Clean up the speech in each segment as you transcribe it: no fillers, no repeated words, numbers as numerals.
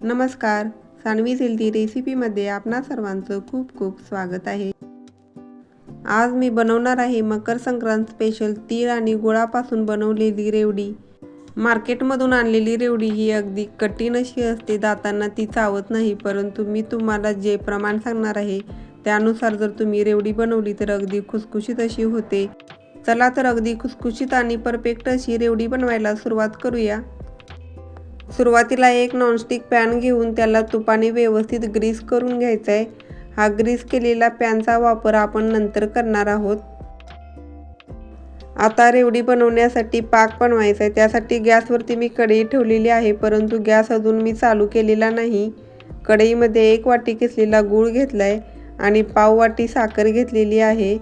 नमस्कार. सानवीज हेल्दी रेसिपीमध्ये आपणा सर्वांचं खूप खूप स्वागत आहे. आज मी बनवणार आहे मकर संक्रांत स्पेशल तीळ आणि गुळापासून बनवलेली रेवडी. मार्केटमधून आणलेली रेवडी ही अगदी कठीण अशी असते, दातांना ती चावत नाही. परंतु मी तुम्हाला जे प्रमाण सांगणार आहे त्यानुसार जर तुम्ही रेवडी बनवली तर अगदी खुसखुशीत अशी होते. चला तर अगदी खुसखुशीत आणि परफेक्ट अशी रेवडी बनवायला सुरुवात करूया. सुरुवातीला एक नॉनस्टिक पॅन घेऊन त्याला तुपाने व्यवस्थित ग्रीस करून घ्यायचा आहे. हा ग्रीस केलेला पॅनचा वापर आपण नंतर करणार आहोत. आता रेवडी बनवण्यासाठी पाक बनवायचा आहे. त्यासाठी गॅसवरती मी कढई ठेवलेली आहे, परंतु गॅस अजून मी चालू केलेला नाही. कढईमध्ये 1 वाटी किसलेला गूळ घेतला आहे आणि पाव वाटी साखर घेतलेली आहे.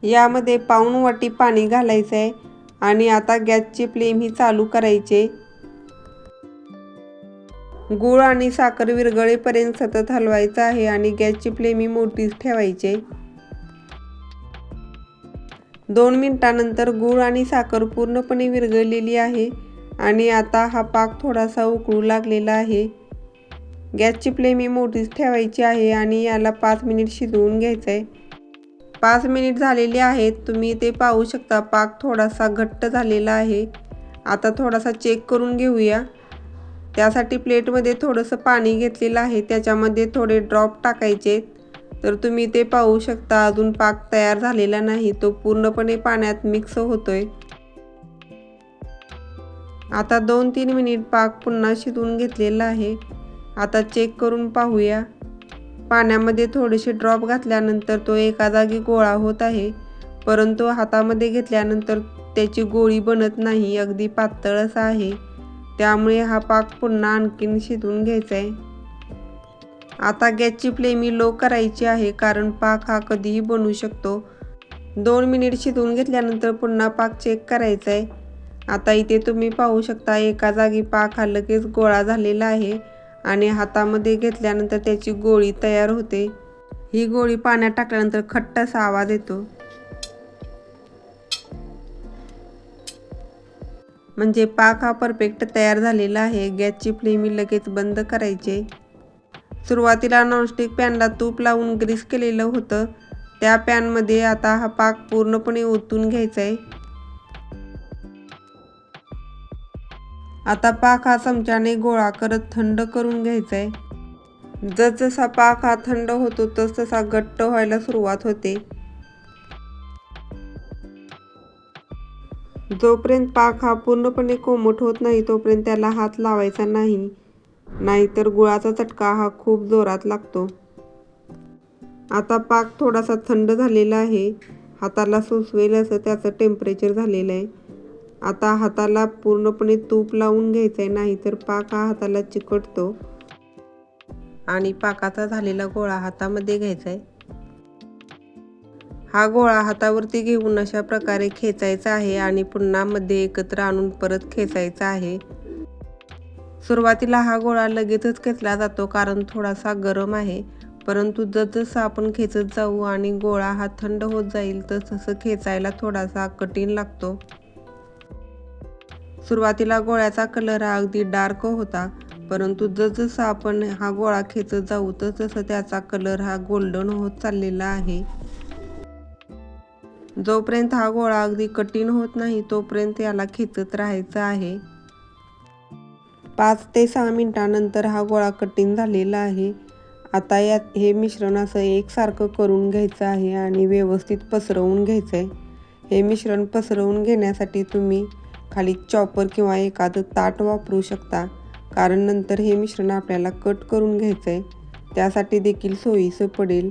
यामध्ये पाऊण वाटी पाणी घालायचं आहे आणि आता गॅसची फ्लेम ही चालू करायचे. गूळ आणि साखर विरघळेपर्यंत सतत हलवायचं आहे आणि गॅसची फ्लेम ही मोठीच ठेवायची. 2 मिनिटांनंतर गूळ आणि साखर पूर्णपणे विरघळलेली आहे आणि आता हा पाक थोडासा उकळू लागलेला आहे. गॅसची फ्लेम ही मोठीच ठेवायची आहे आणि याला 5 मिनिट शिजवून घ्यायचं आहे. 5 मिनिट झालेले आहेत. तुम्ही ते पाहू शकता, पाक थोडासा घट्ट झालेला आहे. आता थोडासा चेक करून घेऊया. त्यासाठी प्लेटमध्ये थोडंसं पाणी घेतलेलं आहे, त्याच्यामध्ये थोडे ड्रॉप टाकायचे. तर तुम्ही ते पाहू शकता, अजून पाक तयार झालेला नाही, तो पूर्णपणे पाण्यात मिक्स होतोय. आता 2-3 मिनिट पाक पुन्हा शिजवून घेतलेला आहे. आता चेक करून पाहूया. पाण्यामध्ये थोडेसे ड्रॉप घातल्यानंतर तो एका जागी गोळा होत आहे, परंतु हातामध्ये घेतल्यानंतर त्याची गोळी बनत नाही, अगदी पातळ असा आहे. त्यामुळे हा पाक पुन्हा आणखीन शिजवून घ्यायचा आहे. आता गॅसची फ्लेम ही लो करायची आहे, कारण पाक हा कधीही बनू शकतो. 2 मिनिट शिजवून घेतल्यानंतर पुन्हा पाक चेक करायचा आहे. आता इथे तुम्ही पाहू शकता, एका जागी पाक हा लगेच गोळा झालेला आहे आणि हातामध्ये घेतल्यानंतर त्याची गोळी तयार होते. ही गोळी पाण्यात टाकल्यानंतर खट्ट असा आवाज येतो, म्हणजे पाक हा परफेक्ट तयार झालेला आहे. गॅसची फ्लेम ही लगेच बंद करायची. सुरुवातीला नॉनस्टिक पॅनला तूप लावून ग्रीस केलेलं होतं, त्या पॅनमध्ये आता हा पाक पूर्णपणे ओतून घ्यायचा आहे. आता पाक हा चमच्याने गोळा करत थंड करून घ्यायचा आहे. जसजसा पाक हा थंड होतो तसतसा घट्ट व्हायला सुरुवात होते. जोपर्यंत पाक हा पूर्णपणे कोमट होत नाही तोपर्यंत त्याला हात लावायचा नाही, नाहीतर गुळाचा चटका हा खूप जोरात लागतो. आता पाक थोडासा थंड झालेला आहे. हाताला सुचवेल असं त्याचं टेम्परेचर झालेलं आहे. आता हाताला पूर्णपणे तूप लावून घ्यायचं आहे, नाहीतर पाक हा हाताला चिकटतो. आणि पाकाचा झालेला गोळा हातामध्ये घ्यायचा आहे. हा गोळा हातावरती घेऊन अशा प्रकारे खेचायचा आहे आणि पुन्हा मध्ये एकत्र आणून परत खेचायचा आहे. सुरुवातीला हा गोळा लगेचच खेचला जातो, कारण थोडासा गरम आहे, परंतु जसजसं आपण खेचत जाऊ आणि गोळा हा थंड होत जाईल तसं खेचायला थोडासा कठीण लागतो. सुरुवातीला गोळ्याचा कलर हा अगदी डार्क होता, परंतु जसजसं आपण हा गोळा खेचत जाऊ तसतसं त्याचा कलर हा गोल्डन होत चाललेला आहे. जोपर्यंत हा गोळा अगदी कठीण होत नाही तोपर्यंत याला खेचत राहायचं आहे. 5 ते 6 मिनिटांनंतर हा गोळा कठीण झालेला आहे. आता यात हे मिश्रण असं एकसारखं करून घ्यायचं आहे आणि व्यवस्थित पसरवून घ्यायचं आहे. हे मिश्रण पसरवून घेण्यासाठी तुम्ही खाली चॉपर किंवा एखादं ताट वापरू शकता, कारण नंतर हे मिश्रण आपल्याला कट करून घ्यायचं आहे, त्यासाठी देखील सोयीचं पडेल.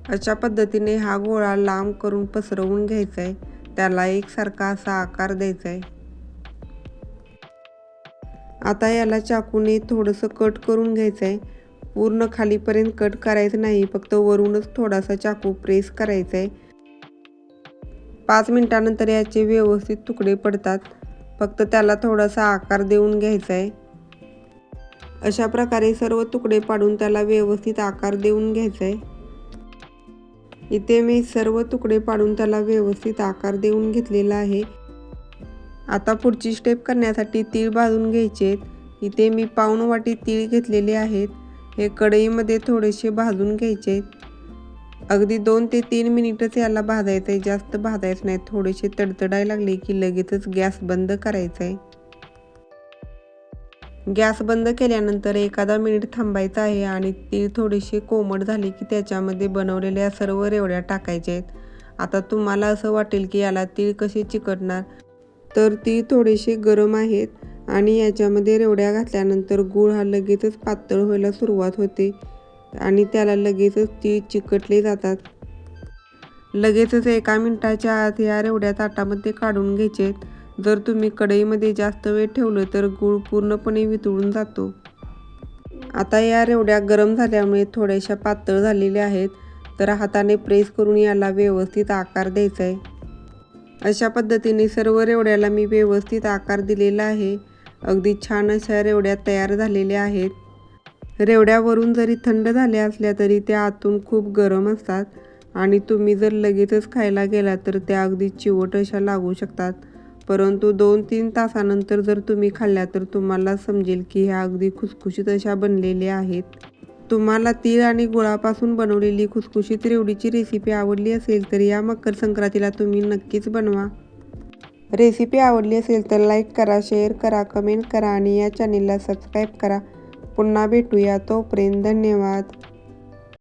अशा पद्धतीने हा गोळा लांब करून पसरवून घ्यायचा आहे. त्याला एकसारखा असा आकार द्यायचा आहे. आता याला चाकूने थोडंसं कट करून घ्यायचं आहे. पूर्ण खालीपर्यंत कट करायचं नाही, फक्त वरूनच थोडासा चाकू प्रेस करायचा आहे. 5 मिनिटांनंतर याचे व्यवस्थित तुकडे पडतात, फक्त त्याला थोडासा आकार देऊन घ्यायचा आहे. अशा प्रकारे सर्व तुकडे पाडून त्याला व्यवस्थित आकार देऊन घ्यायचा आहे. इथे मी सर्व तुकडे पाडून त्याला व्यवस्थित आकार देऊन घेतलेला आहे. आता पुढची स्टेप करण्यासाठी तीळ भाजून घ्यायचे. इथे मी पाऊण वाटी तीळ घेतलेले आहेत. हे कढईमध्ये थोडेसे भाजून घ्यायचे. अगदी 2 ते 3 मिनिटच याला भाजायचं आहे, जास्त भाजायचं नाही. थोडेसे तडतडायला लागले की लगेचच गॅस बंद करायचा आहे. गॅस बंद केल्यानंतर 1 मिनिट थांबायचं आहे आणि तीळ थोडेसे कोमट झाले की त्याच्यामध्ये बनवलेल्या सर्व रेवड्या टाकायच्या आहेत. आता तुम्हाला असं वाटेल की याला तीळ कसे चिकटणार, तर तीळ थोडेसे गरम आहेत आणि याच्यामध्ये रेवड्या घातल्यानंतर गूळ हा लगेचच पातळ व्हायला सुरुवात होते आणि त्याला लगेचच तीळ चिकटले जातात. लगेचच 1 मिनिटाच्या आत या रेवड्या ताटामध्ये काढून घ्यायचे. जर तुम्ही कढईमध्ये जास्त वेळ ठेवलं तर गूळ पूर्णपणे वितळून जातो. आता या रेवड्या गरम झाल्यामुळे थोड्याशा पातळ झालेल्या आहेत, तर हाताने प्रेस करून याला व्यवस्थित आकार द्यायचा आहे. अशा पद्धतीने सर्व रेवड्याला मी व्यवस्थित आकार दिलेला आहे. अगदी छान अशा रेवड्या तयार झालेल्या आहेत. रेवड्यावरून जरी थंड झाल्या असल्या तरी त्या आतून खूप गरम असतात आणि तुम्ही जर लगेचच खायला गेला तर त्या अगदी चिवट अशा लागू शकतात. परंतु 2-3 तासानंतर जर तुम्ही खाल्ल्या तर तुम्हाला समजेल की ह्या अगदी खुसखुशीत अशा बनलेल्या आहेत. तुम्हाला तीळ आणि गुळापासून बनवलेली खुसखुशीत रेवडीची रेसिपी आवडली असेल तर या मकर संक्रांतीला तुम्ही नक्कीच बनवा. रेसिपी आवडली असेल तर लाईक करा, शेअर करा, कमेंट करा आणि या चॅनेलला सबस्क्राईब करा. पुन्हा भेटूया, तोपर्यंत धन्यवाद.